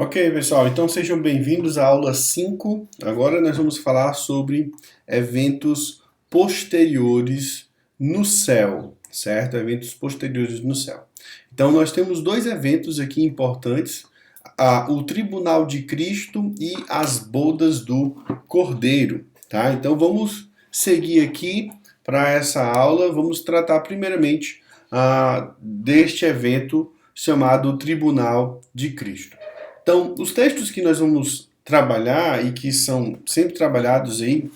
Ok, pessoal, então sejam bem-vindos à aula 5. Agora nós vamos falar sobre eventos posteriores no céu, certo? Eventos posteriores no céu. Então nós temos dois eventos aqui importantes, o Tribunal de Cristo e as bodas do Cordeiro, tá? Então vamos seguir aqui para essa aula, vamos tratar primeiramente deste evento chamado Tribunal de Cristo. Então, os textos que nós vamos trabalhar e que são sempre trabalhados aí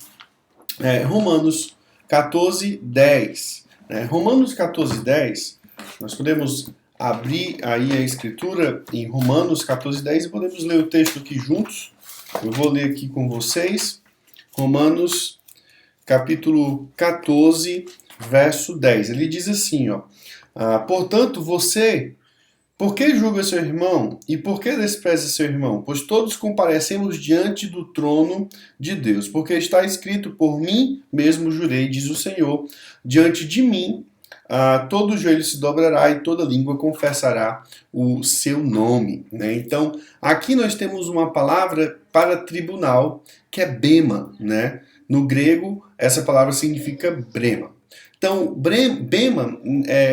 Romanos 14, 10. Romanos 14, 10, nós podemos abrir aí a escritura em Romanos 14, 10 e podemos ler o texto aqui juntos. Eu vou ler aqui com vocês. Romanos capítulo 14, verso 10. Ele diz assim, ó. Portanto, por que julga seu irmão? E por que despreza seu irmão? Pois todos comparecemos diante do trono de Deus. Porque está escrito, por mim mesmo jurei, diz o Senhor, diante de mim todo joelho se dobrará e toda língua confessará o seu nome. Né? Então, aqui nós temos uma palavra para tribunal, que é bema. Né? No grego, essa palavra significa brema. Então, bema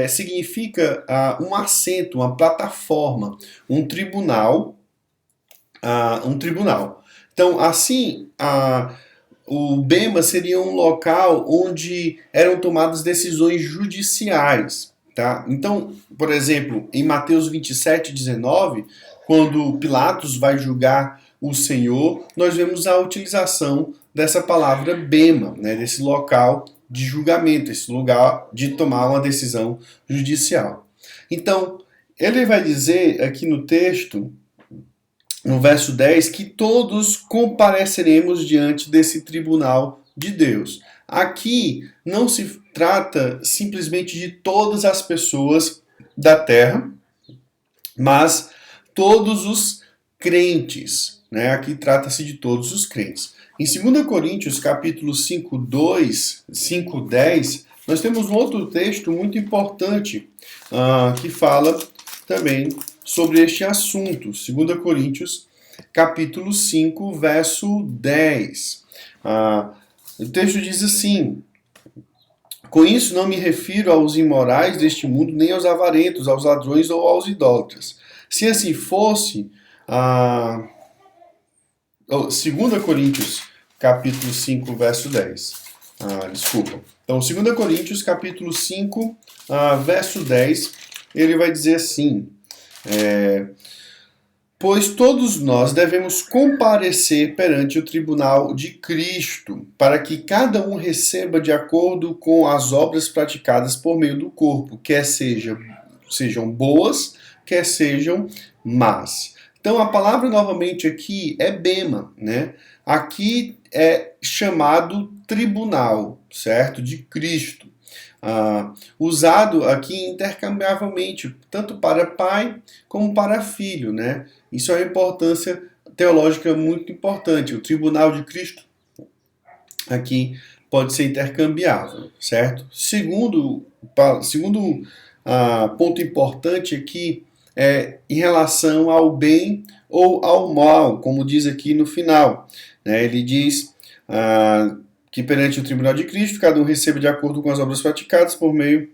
significa um assento, uma plataforma, um tribunal. Então, assim, o bema seria um local onde eram tomadas decisões judiciais. Tá? Então, por exemplo, em Mateus 27, 19, quando Pilatos vai julgar o Senhor, nós vemos a utilização dessa palavra bema, né, desse local de julgamento, esse lugar de tomar uma decisão judicial. Então, ele vai dizer aqui no texto, no verso 10, que todos compareceremos diante desse tribunal de Deus. Aqui não se trata simplesmente de todas as pessoas da terra, mas todos os crentes. Né? Aqui trata-se de todos os crentes. Em 2 Coríntios, capítulo 5, 2, 5, 10, nós temos um outro texto muito importante que fala também sobre este assunto. 2 Coríntios, capítulo 5, verso 10. O texto diz assim: com isso não me refiro aos imorais deste mundo, nem aos avarentos, aos ladrões ou aos idólatras. Se assim fosse, 2 Coríntios, capítulo 5, verso 10. Desculpa. Então, 2 Coríntios, capítulo 5, verso 10, ele vai dizer assim: pois todos nós devemos comparecer perante o tribunal de Cristo, para que cada um receba de acordo com as obras praticadas por meio do corpo, quer sejam boas, quer sejam más. Então, a palavra novamente aqui é bema, né? Aqui é chamado tribunal, certo? De Cristo. Usado aqui intercambiavelmente, tanto para pai como para filho, né? Isso é uma importância teológica muito importante. O tribunal de Cristo aqui pode ser intercambiável, certo? Segundo ponto importante aqui em relação ao bem ou ao mal, como diz aqui no final. Né? Ele diz que perante o tribunal de Cristo, cada um receba de acordo com as obras praticadas por meio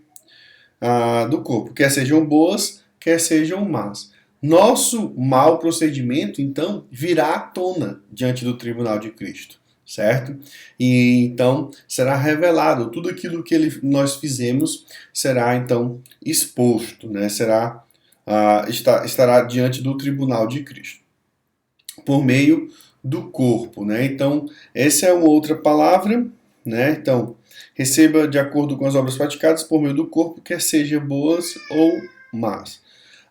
do corpo, quer sejam boas, quer sejam más. Nosso mau procedimento, então, virá à tona diante do tribunal de Cristo, certo? E então será revelado, tudo aquilo que nós fizemos será então exposto, né? Estará diante do tribunal de Cristo, por meio do corpo, né? Então, essa é uma outra palavra, né? Então, receba de acordo com as obras praticadas por meio do corpo, quer sejam boas ou más.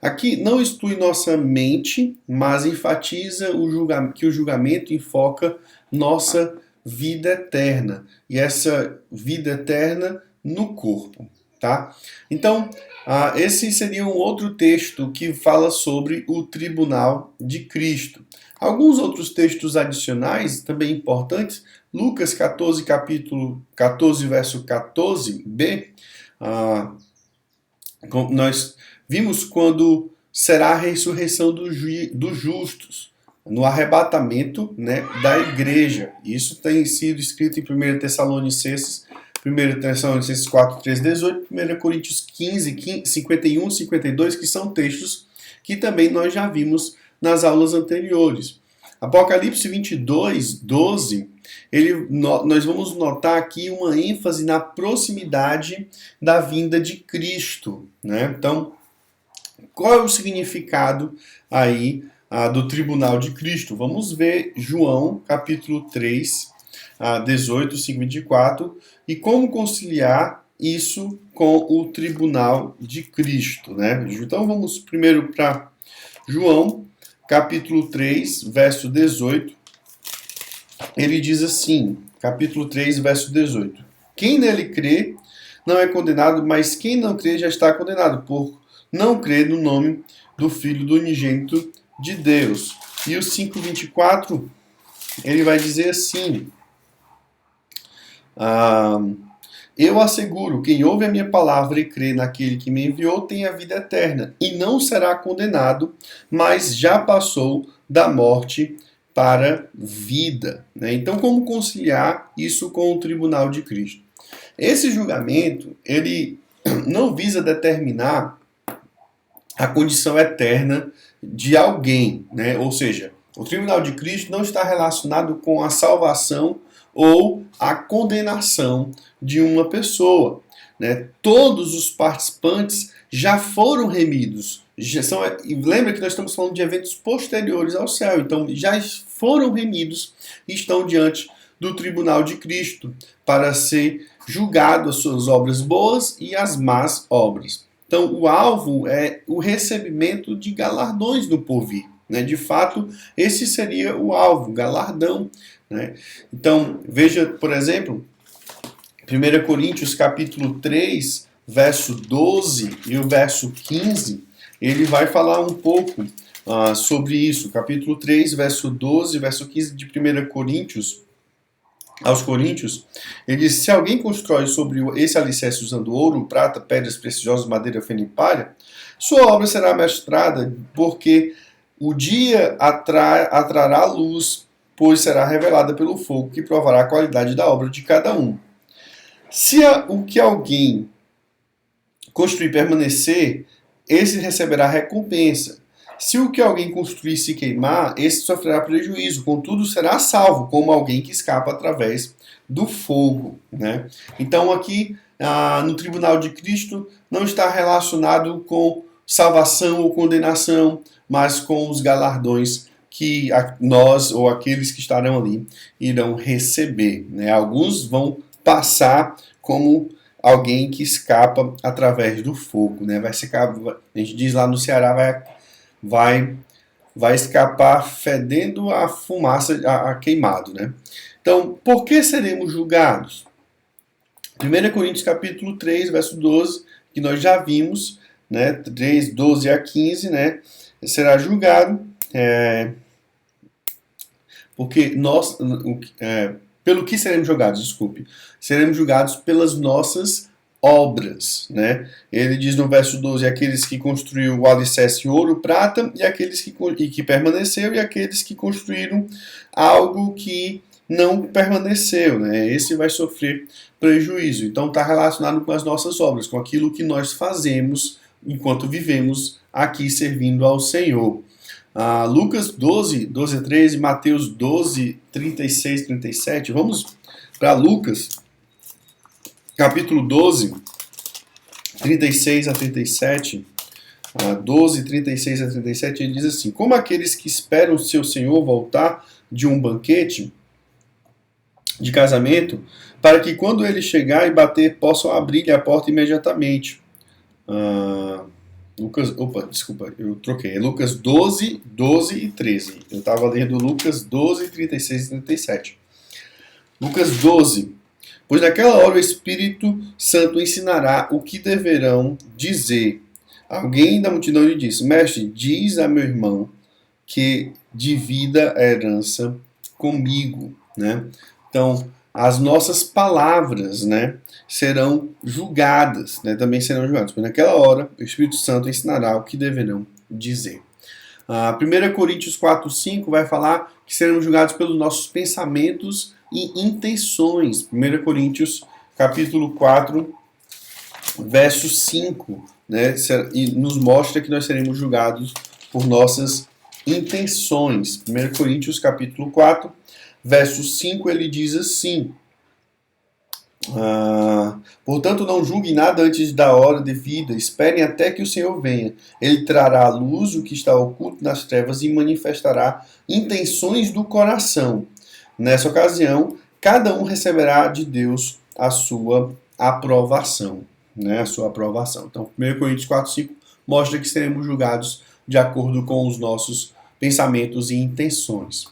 Aqui não exclui nossa mente, mas enfatiza que o julgamento enfoca nossa vida eterna, e essa vida eterna no corpo, tá? Então, esse seria um outro texto que fala sobre o tribunal de Cristo. Alguns outros textos adicionais, também importantes, Lucas 14, capítulo 14, verso 14b, nós vimos quando será a ressurreição dos justos, no arrebatamento, né, da igreja. Isso tem sido escrito em 1 Tessalonicenses 4, 13, 18, 1 Coríntios 15, 51, 52, que são textos que também nós já vimos nas aulas anteriores. Apocalipse 22, 12, nós vamos notar aqui uma ênfase na proximidade da vinda de Cristo, né? Então, qual é o significado aí do tribunal de Cristo? Vamos ver João, capítulo 3, 18, 5 e 24, e como conciliar isso com o tribunal de Cristo, né? Então vamos primeiro para João, capítulo 3, verso 18. Ele diz assim, capítulo 3, verso 18. Quem nele crê não é condenado, mas quem não crê já está condenado, por não crer no nome do Filho do unigênito de Deus. E o 5:24, ele vai dizer assim: eu asseguro, quem ouve a minha palavra e crê naquele que me enviou tem a vida eterna, e não será condenado, mas já passou da morte para vida. Né? Então, como conciliar isso com o tribunal de Cristo? Esse julgamento, ele não visa determinar a condição eterna de alguém, né? Ou seja, o tribunal de Cristo não está relacionado com a salvação ou a condenação de uma pessoa, né? Todos os participantes já foram remidos. Lembra que nós estamos falando de eventos posteriores ao céu, então já foram remidos e estão diante do tribunal de Cristo para ser julgado as suas obras boas e as más obras. Então, o alvo é o recebimento de galardões do porvir. Né? De fato, esse seria o alvo, galardão. Né? Então, veja, por exemplo, 1 Coríntios capítulo 3, verso 12 e o verso 15, ele vai falar um pouco sobre isso. Capítulo 3, verso 12, verso 15 de 1 Coríntios, aos Coríntios, ele diz: se alguém constrói sobre esse alicerce usando ouro, prata, pedras preciosas, madeira, feno e palha, sua obra será mestrada, porque o dia atrará luz, pois será revelada pelo fogo, que provará a qualidade da obra de cada um. Se o que alguém construir permanecer, esse receberá recompensa. Se o que alguém construir se queimar, esse sofrerá prejuízo, contudo será salvo, como alguém que escapa através do fogo. Né? Então aqui, no tribunal de Cristo, não está relacionado com salvação ou condenação, mas com os galardões que nós, ou aqueles que estarão ali, irão receber. Né? Alguns vão passar como alguém que escapa através do fogo. Né? A gente diz lá no Ceará, vai escapar fedendo a fumaça, a queimado, né? Então, por que seremos julgados? 1 Coríntios capítulo 3, verso 12, que nós já vimos, né? 3, 12 a 15, né? Será julgado, porque nós, pelo que seremos julgados, desculpe, seremos julgados pelas nossas obras, né? Ele diz no verso 12, aqueles que construíram o alicerce em ouro, prata, e aqueles que permaneceu, e aqueles que construíram algo que não permaneceu, né? Esse vai sofrer prejuízo. Então está relacionado com as nossas obras, com aquilo que nós fazemos enquanto vivemos aqui servindo ao Senhor. Lucas 12, 12 a 13, Mateus 12, 36, 37. Vamos para Lucas capítulo 12, 36 a 37, 12, 36 a 37, ele diz assim: como aqueles que esperam seu Senhor voltar de um banquete de casamento, para que quando ele chegar e bater, possam abrir-lhe a porta imediatamente. Desculpa, eu troquei. É Lucas 12, 12 e 13. Eu estava lendo Lucas 12, 36 e 37. Lucas 12. Pois naquela hora o Espírito Santo ensinará o que deverão dizer. Alguém da multidão lhe disse: mestre, diz a meu irmão que divida a herança comigo. Né? Então, as nossas palavras, né, serão julgadas, né, também serão julgadas. Pois naquela hora o Espírito Santo ensinará o que deverão dizer. 1 Coríntios 4:5 vai falar que seremos julgados pelos nossos pensamentos e intenções. 1 Coríntios capítulo 4, verso 5, né, e nos mostra que nós seremos julgados por nossas intenções. 1 Coríntios capítulo 4, verso 5, ele diz assim: portanto, não julguem nada antes da hora devida, esperem até que o Senhor venha. Ele trará à luz o que está oculto nas trevas e manifestará intenções do coração. Nessa ocasião, cada um receberá de Deus a sua aprovação. Né, a sua aprovação. Então, 1 Coríntios 4, 5 mostra que seremos julgados de acordo com os nossos pensamentos e intenções.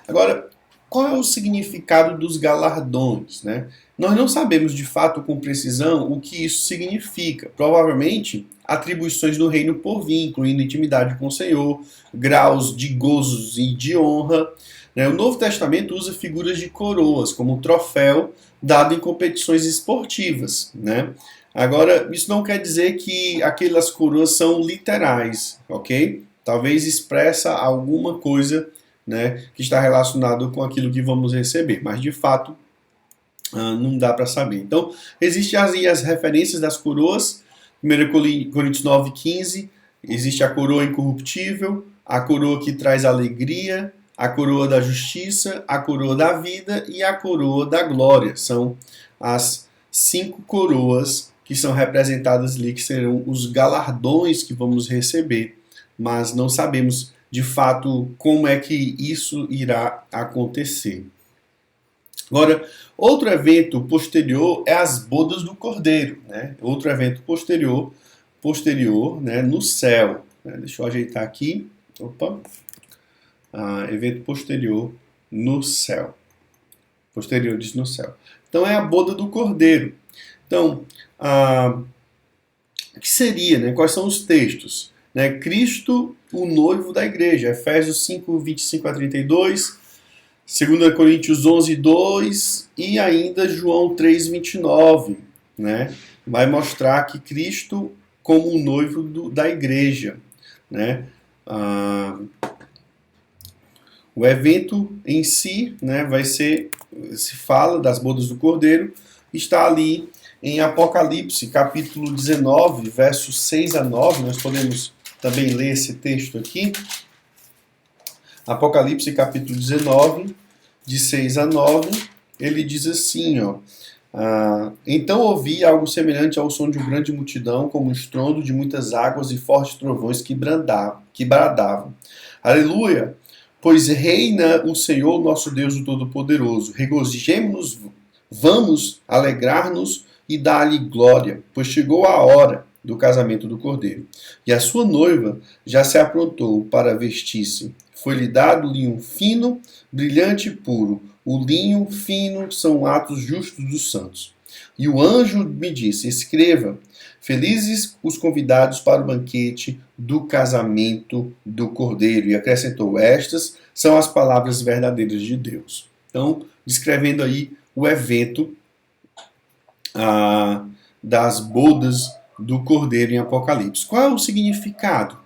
Agora, qual é o significado dos galardões? Né? Nós não sabemos de fato com precisão o que isso significa. Provavelmente, atribuições do reino por vir, incluindo intimidade com o Senhor, graus de gozos e de honra. Né? O Novo Testamento usa figuras de coroas como troféu dado em competições esportivas. Né? Agora, isso não quer dizer que aquelas coroas são literais, ok? Talvez expressa alguma coisa, né, que está relacionado com aquilo que vamos receber, mas de fato não dá para saber. Então, existem as referências das coroas. 1 Coríntios 9:15, existe a coroa incorruptível, a coroa que traz alegria, a coroa da justiça, a coroa da vida e a coroa da glória. São as 5 coroas que são representadas ali, que serão os galardões que vamos receber, mas não sabemos de fato como é que isso irá acontecer. Agora, outro evento posterior é as bodas do Cordeiro, né? Outro evento posterior, né, no céu. Deixa eu ajeitar aqui. Evento posterior no céu. Posteriores no céu. Então é a boda do Cordeiro. Então, o que seria, né? Quais são os textos? Né? Cristo, o noivo da igreja, Efésios 5, 25 a 32, 2 Coríntios 11, 2 e ainda João 3, 29. Né? Vai mostrar que Cristo como o noivo da igreja. Né? O evento em si, né, se fala das bodas do Cordeiro, está ali em Apocalipse, capítulo 19, versos 6 a 9, nós podemos também ler esse texto aqui. Apocalipse, capítulo 19, de 6 a 9, ele diz assim, então ouvi algo semelhante ao som de uma grande multidão, como um estrondo de muitas águas e fortes trovões que bradavam. Aleluia! Pois reina o Senhor, nosso Deus, o Todo-Poderoso. Regozijemo-nos, vamos alegrar-nos e dar-lhe glória, pois chegou a hora do casamento do Cordeiro. E a sua noiva já se aprontou para vestir-se. Foi-lhe dado linho fino, brilhante e puro. O linho fino são atos justos dos santos. E o anjo me disse, escreva, felizes os convidados para o banquete do casamento do Cordeiro. E acrescentou, estas são as palavras verdadeiras de Deus. Então, descrevendo aí o evento das bodas do Cordeiro em Apocalipse. Qual é o significado?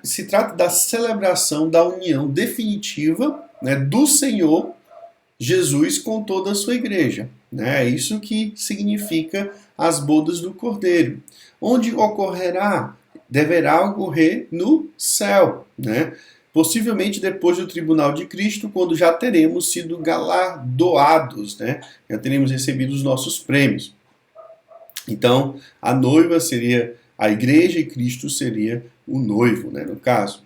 Se trata da celebração da união definitiva, né, do Senhor Jesus com toda a sua igreja. Né? É isso que significa as bodas do Cordeiro. Onde ocorrerá? Deverá ocorrer no céu. Né? Possivelmente depois do tribunal de Cristo, quando já teremos sido galardoados, né? Já teremos recebido os nossos prêmios. Então, a noiva seria a igreja e Cristo seria o noivo, né, no caso.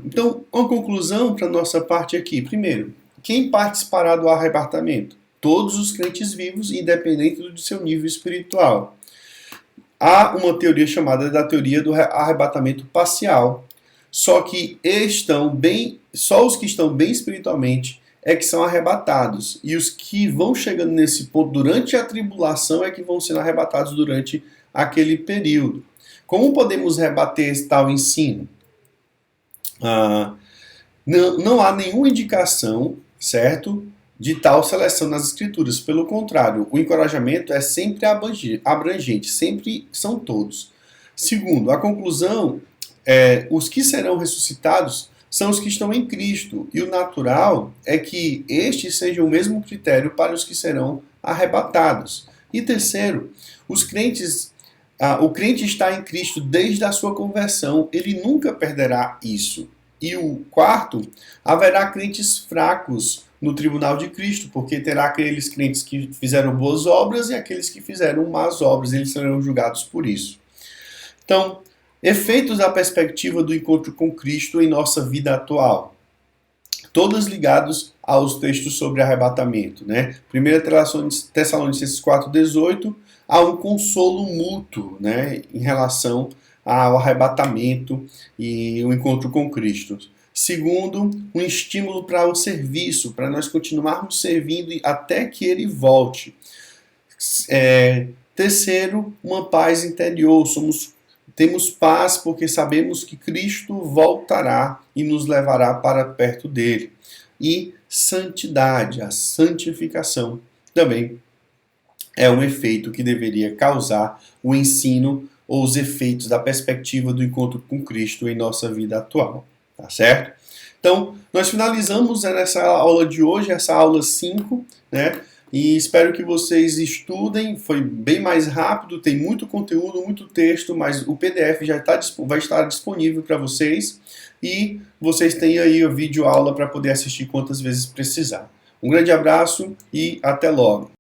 Então, uma conclusão para a nossa parte aqui. Primeiro, quem participará do arrebatamento? Todos os crentes vivos, independente do seu nível espiritual. Há uma teoria chamada da teoria do arrebatamento parcial. Só os que estão bem espiritualmente é que são arrebatados. E os que vão chegando nesse ponto durante a tribulação é que vão sendo arrebatados durante aquele período. Como podemos rebater tal ensino? Não há nenhuma indicação, certo, de tal seleção nas escrituras. Pelo contrário, o encorajamento é sempre abrangente, sempre são todos. Segundo, a conclusão os que serão ressuscitados são os que estão em Cristo, e o natural é que estes sejam o mesmo critério para os que serão arrebatados. E terceiro, o crente está em Cristo desde a sua conversão, ele nunca perderá isso. E o quarto, haverá crentes fracos no tribunal de Cristo, porque terá aqueles crentes que fizeram boas obras e aqueles que fizeram más obras, eles serão julgados por isso. Então, efeitos da perspectiva do encontro com Cristo em nossa vida atual. Todos ligados aos textos sobre arrebatamento, né? 1 Tessalonicenses 4,18, há um consolo mútuo, né, em relação ao arrebatamento e o encontro com Cristo. Segundo, um estímulo para o serviço, para nós continuarmos servindo até que ele volte. Terceiro, uma paz interior. Temos paz porque sabemos que Cristo voltará e nos levará para perto dele. E santidade, a santificação, também é um efeito que deveria causar o ensino ou os efeitos da perspectiva do encontro com Cristo em nossa vida atual. Tá certo? Então, nós finalizamos nessa aula de hoje, essa aula 5, né? E espero que vocês estudem, foi bem mais rápido, tem muito conteúdo, muito texto, mas o PDF vai estar disponível para vocês e vocês têm aí a videoaula para poder assistir quantas vezes precisar. Um grande abraço e até logo!